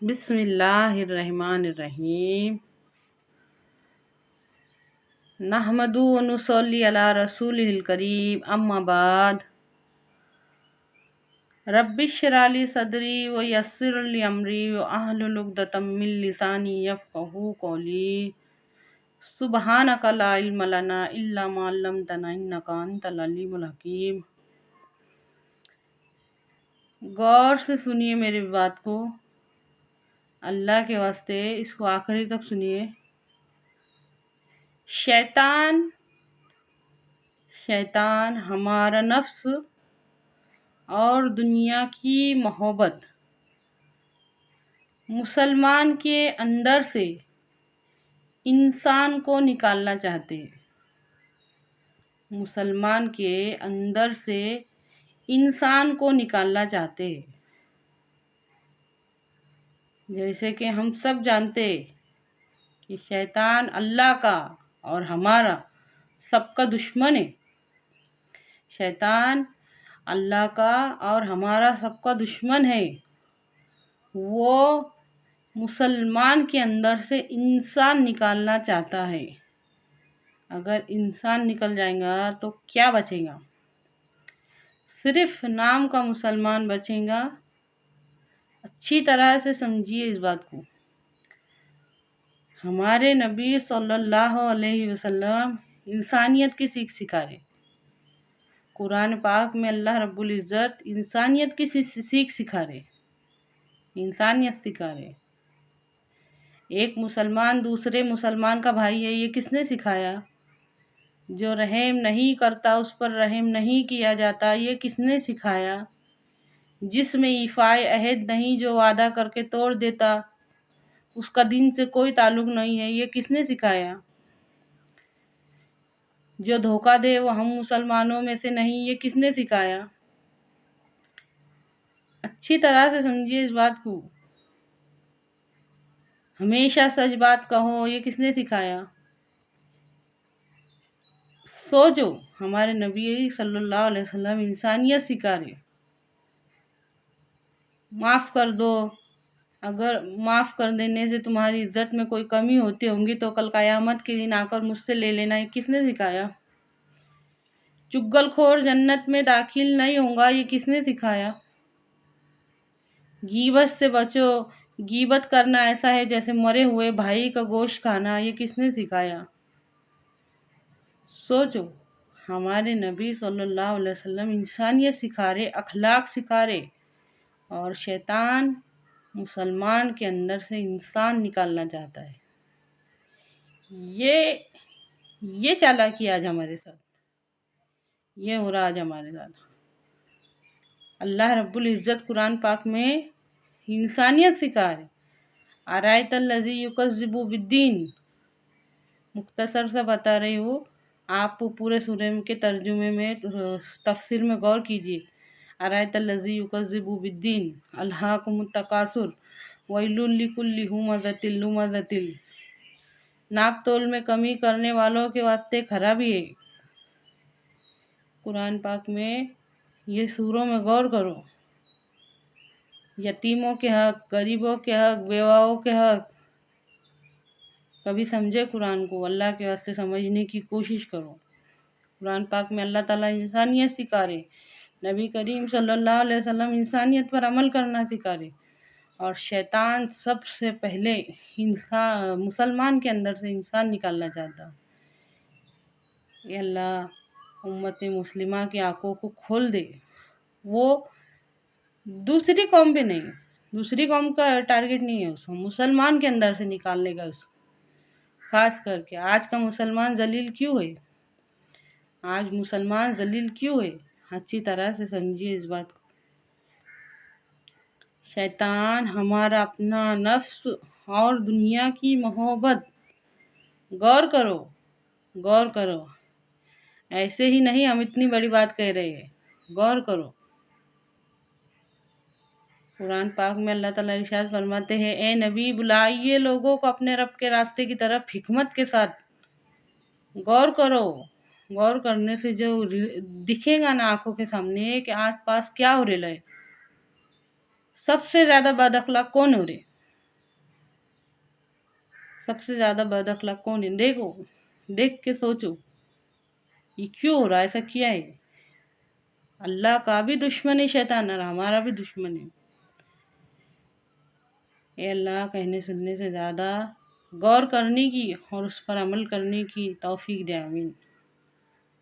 बिस्मिल्लाहिर्रहमानिर्रहीम। नहमदु व नुसल्ली अला रसूलिल करीम, अम्मा बाद। रब्बिश्रह ली सदरी व यस्सिर ली अमरी व अहलुल उक़दतम मिन लिसानी यफ़क़हू क़ौली। सुब्हानका ला इल्म लना इल्ला मा अल्लमतना इन्नका अंतल अलीमुल हकीम। गौर से सुनिए मेरी बात को, अल्लाह के वास्ते इसको आखिरी तक सुनिए। शैतान हमारा नफ्स और दुनिया की मोहब्बत मुसलमान के अंदर से इंसान को निकालना चाहते हैं। मुसलमान के अंदर से इंसान को निकालना चाहते हैं। जैसे कि हम सब जानते कि शैतान अल्लाह का और हमारा सबका दुश्मन है। शैतान अल्लाह का और हमारा सबका दुश्मन है। वो मुसलमान के अंदर से इंसान निकालना चाहता है। अगर इंसान निकल जाएगा तो क्या बचेगा? सिर्फ नाम का मुसलमान बचेगा। अच्छी तरह से समझिए इस बात को। हमारे नबी सल्लल्लाहु अलैहि वसल्लम इंसानियत की सीख सिखा रहे। कुरान पाक में अल्लाह रब्बुल इज़्ज़त इंसानियत की सीख सिखा रहे, इंसानियत सिखा रहे। एक मुसलमान दूसरे मुसलमान का भाई है, ये किसने सिखाया? जो रहम नहीं करता उस पर रहम नहीं किया जाता, ये किसने सिखाया? जिसमें ईफ़ाए अहद नहीं, जो वादा करके तोड़ देता, उसका दिन से कोई ताल्लुक़ नहीं है, ये किसने सिखाया? जो धोखा दे वो हम मुसलमानों में से नहीं, ये किसने सिखाया? अच्छी तरह से समझिए इस बात को। हमेशा सच बात कहो, ये किसने सिखाया? सोचो, हमारे नबी सल्लल्लाहु अलैहि वसल्लम इंसानियत सिखा रहे। माफ़ कर दो, अगर माफ़ कर देने से तुम्हारी इज्जत में कोई कमी होती होंगी तो कल क़यामत के दिन आकर मुझसे ले लेना, ये किसने सिखाया? चुगलखोर जन्नत में दाखिल नहीं होगा, ये किसने सिखाया? गीबत से बचो, गीबत करना ऐसा है जैसे मरे हुए भाई का गोश्त खाना, ये किसने सिखाया? सोचो, हमारे नबी सल्लल्लाहु अलैहि वसल्लम इंसानियत सिखा रहे, अखलाक सिखा रहे, और शैतान मुसलमान के अंदर से इंसान निकालना चाहता है। ये चालाकी आज हमारे साथ, ये हो रहा आज हमारे साथ। अल्लाह रब्बुल इज़्ज़त कुरान पाक में इंसानियत सिखा रहे। अरायतल्लज़ी युकज़्ज़िबु बिद्दीन, मुख्तसर सा बता रही हूँ, आप पूरे सूरे के तर्जुमे में तफसीर में गौर कीजिए। अरायतल्लज़ी युकज़्ज़िबु बिद्दीन अल्हाकुमुत तकासुर वैलुल लिकुल्लि हुमज़तिल लुमज़तिल। नाप तोल में कमी करने वालों के वास्ते खराबी है। कुरान पाक में ये सूरों में गौर करो। यतीमों के हक, गरीबों के हक, बेवाओं के हक, कभी समझे कुरान को? अल्लाह के वास्ते समझने की कोशिश करो। कुरान पाक में अल्लाह ताला इंसानियत सिखा रहे, नबी करीम सल्लल्लाहु अलैहि वसल्लम इंसानियत पर अमल करना सिखा रहे, और शैतान सबसे पहले इंसान मुसलमान के अंदर से इंसान निकालना चाहता। ये अल्लाह उम्मत मुस्लिमा की आंखों को खोल दे। वो दूसरी कौम पे नहीं, दूसरी कौम का टारगेट नहीं है उसको, मुसलमान के अंदर से निकालने का उसको। खास करके आज का मुसलमान जलील क्यों है? आज मुसलमान जलील क्यों है? अच्छी तरह से समझिए इस बात को। शैतान हमारा अपना नफ्स और दुनिया की मोहब्बत, गौर करो, गौर करो। ऐसे ही नहीं हम इतनी बड़ी बात कह रहे हैं, गौर करो। कुरान पाक में अल्लाह ताला इरशाद फरमाते हैं, ए नबी बुलाइए लोगों को अपने रब के रास्ते की तरफ हिकमत के साथ। गौर करो, गौर करने से जो दिखेगा ना आंखों के सामने कि आस पास क्या हो रहा है। सबसे ज़्यादा बद अखलाक कौन हो रहे? سب سے زیادہ بد اخلاق کون ہے؟ دیکھو، دیکھ کے سوچو یہ کیوں ہو رہا ہے، ایسا کیا ہے؟ اللہ کا بھی دشمن ہے شیطان اور ہمارا بھی دشمن ہے۔ اے اللہ، کہنے سننے سے زیادہ غور کرنے کی اور اس پر عمل کرنے کی توفیق دے، آمین۔